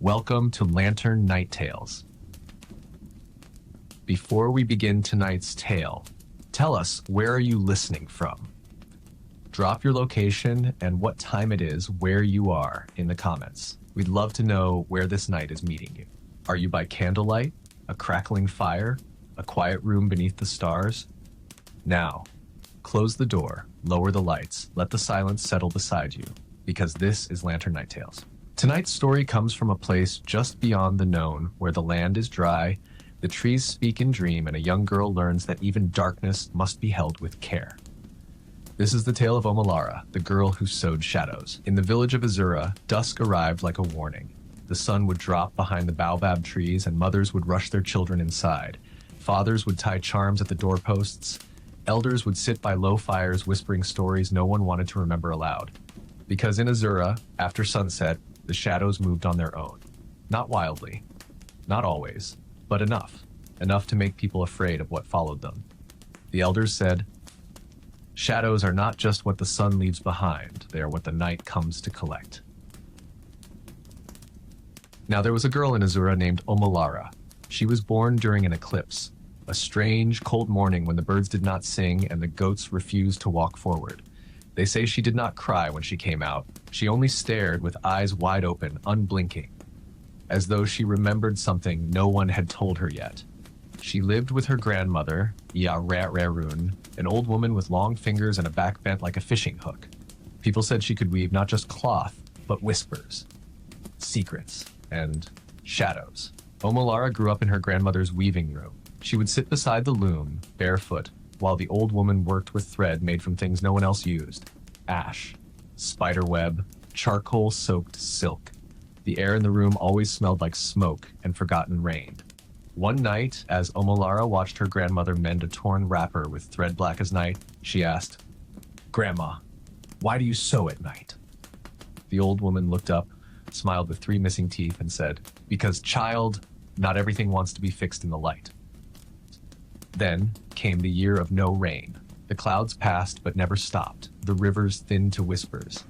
Welcome to Lantern Night Tales. Before we begin tonight's tale, tell us, where are you listening from? Drop your location and what time it is where you are in the comments. We'd love to know where this night is meeting you. Are you by candlelight, a crackling fire, a quiet room beneath the stars? Now, close the door, lower the lights, let the silence settle beside you, because this is Lantern Night Tales. Tonight's story comes from a place just beyond the known, where the land is dry, the trees speak and dream, and a young girl learns that even darkness must be held with care. This is the tale of Omolara, the girl who sowed shadows. In the village of Azura, dusk arrived like a warning. The sun would drop behind the baobab trees, and mothers would rush their children inside. Fathers would tie charms at the doorposts. Elders would sit by low fires whispering stories no one wanted to remember aloud. Because in Azura, after sunset, the shadows moved on their own. Not wildly, not always, but enough. Enough to make people afraid of what followed them. The elders said, "Shadows are not just what the sun leaves behind, they are what the night comes to collect." Now there was a girl in Azura named Omolara. She was born during an eclipse, a strange, cold morning when the birds did not sing and the goats refused to walk forward. They say she did not cry when she came out. She only stared with eyes wide open, unblinking, as though she remembered something no one had told her yet. She lived with her grandmother, Rarun, an old woman with long fingers and a back bent like a fishing hook. People said she could weave not just cloth, but whispers, secrets, and shadows. Omolara grew up in her grandmother's weaving room. She would sit beside the loom, barefoot, while the old woman worked with thread made from things no one else used. Ash, spiderweb, charcoal-soaked silk. The air in the room always smelled like smoke and forgotten rain. One night, as Omolara watched her grandmother mend a torn wrapper with thread black as night, she asked, "Grandma, why do you sew at night?" The old woman looked up, smiled with 3 missing teeth, and said, "Because, child, not everything wants to be fixed in the light." Then came the year of no rain. The clouds passed but never stopped. The rivers thinned to whispers.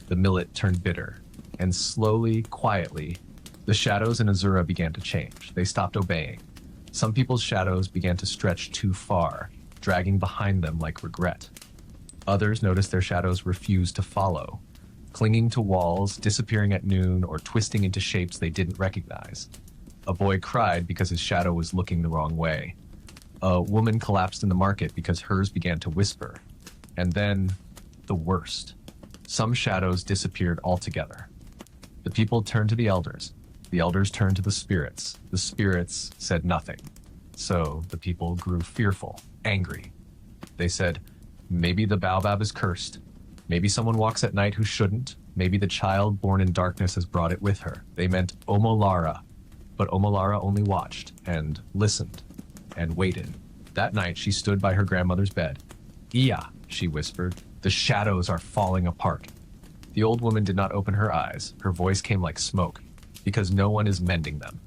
The millet turned bitter. And slowly, quietly, the shadows in Azura began to change. They stopped obeying. Some people's shadows began to stretch too far, dragging behind them like regret. Others noticed their shadows refused to follow, clinging to walls, disappearing at noon, or twisting into shapes they didn't recognize. A boy cried because his shadow was looking the wrong way. A woman collapsed in the market because hers began to whisper. And then, the worst. Some shadows disappeared altogether. The people turned to the elders. The elders turned to the spirits. The spirits said nothing. So the people grew fearful, angry. They said, "Maybe the baobab is cursed. Maybe someone walks at night who shouldn't. Maybe the child born in darkness has brought it with her." They meant Omolara. But Omolara only watched and listened and waited. That night, she stood by her grandmother's bed. "Iya," she whispered, "the shadows are falling apart." The old woman did not open her eyes. Her voice came like smoke, "Because no one is mending them."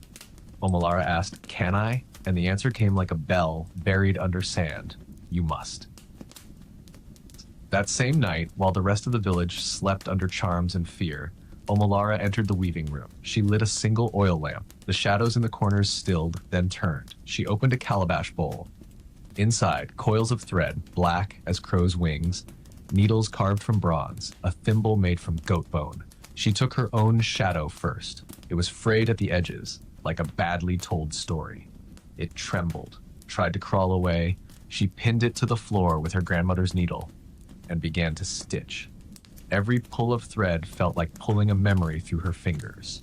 Omolara asked, "Can I?" And the answer came like a bell buried under sand. "You must." That same night, while the rest of the village slept under charms and fear, Omolara entered the weaving room. She lit a single oil lamp. The shadows in the corners stilled, then turned. She opened a calabash bowl. Inside, coils of thread, black as crow's wings, needles carved from bronze, a thimble made from goat bone. She took her own shadow first. It was frayed at the edges, like a badly told story. It trembled, tried to crawl away. She pinned it to the floor with her grandmother's needle and began to stitch. Every pull of thread felt like pulling a memory through her fingers.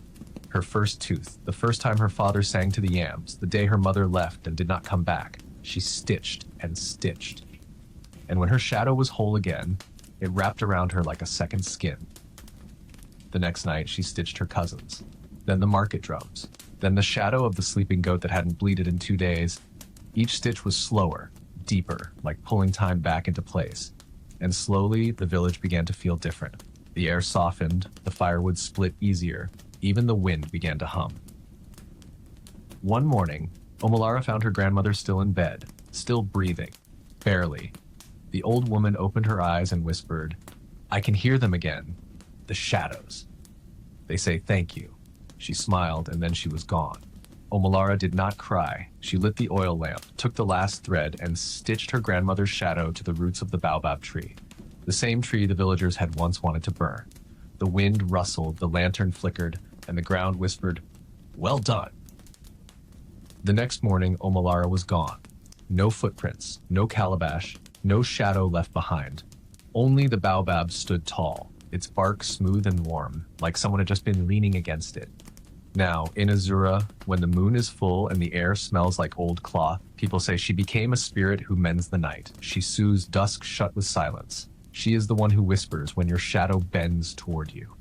Her first tooth, the first time her father sang to the yams, the day her mother left and did not come back. She stitched and stitched. And when her shadow was whole again, it wrapped around her like a second skin. The next night, she stitched her cousins. Then the market drums. Then the shadow of the sleeping goat that hadn't bleeded in 2 days. Each stitch was slower, deeper, like pulling time back into place. And slowly, the village began to feel different. The air softened, the firewood split easier, even the wind began to hum. One morning, Omolara found her grandmother still in bed, still breathing, barely. The old woman opened her eyes and whispered, "I can hear them again. The shadows. They say thank you." She smiled, and then she was gone. Omolara did not cry. She lit the oil lamp, took the last thread, and stitched her grandmother's shadow to the roots of the baobab tree, the same tree the villagers had once wanted to burn. The wind rustled, the lantern flickered, and the ground whispered, "Well done." The next morning, Omolara was gone. No footprints, no calabash, no shadow left behind. Only the baobab stood tall, its bark smooth and warm, like someone had just been leaning against it. Now, in Azura, when the moon is full and the air smells like old cloth, people say she became a spirit who mends the night. She soothes dusk shut with silence. She is the one who whispers when your shadow bends toward you.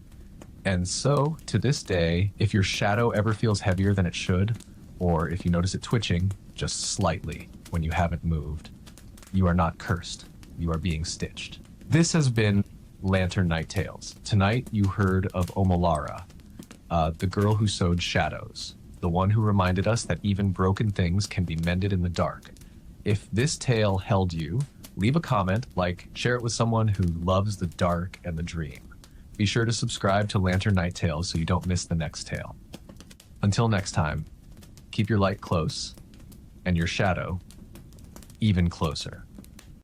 And so, to this day, if your shadow ever feels heavier than it should, or if you notice it twitching, just slightly, when you haven't moved, you are not cursed. You are being stitched. This has been Lantern Night Tales. Tonight, you heard of Omolara, the girl who sewed shadows, the one who reminded us that even broken things can be mended in the dark. If this tale held you, leave a comment, share it with someone who loves the dark and the dream. Be sure to subscribe to Lantern Night Tales so you don't miss the next tale. Until next time, keep your light close and your shadow even closer.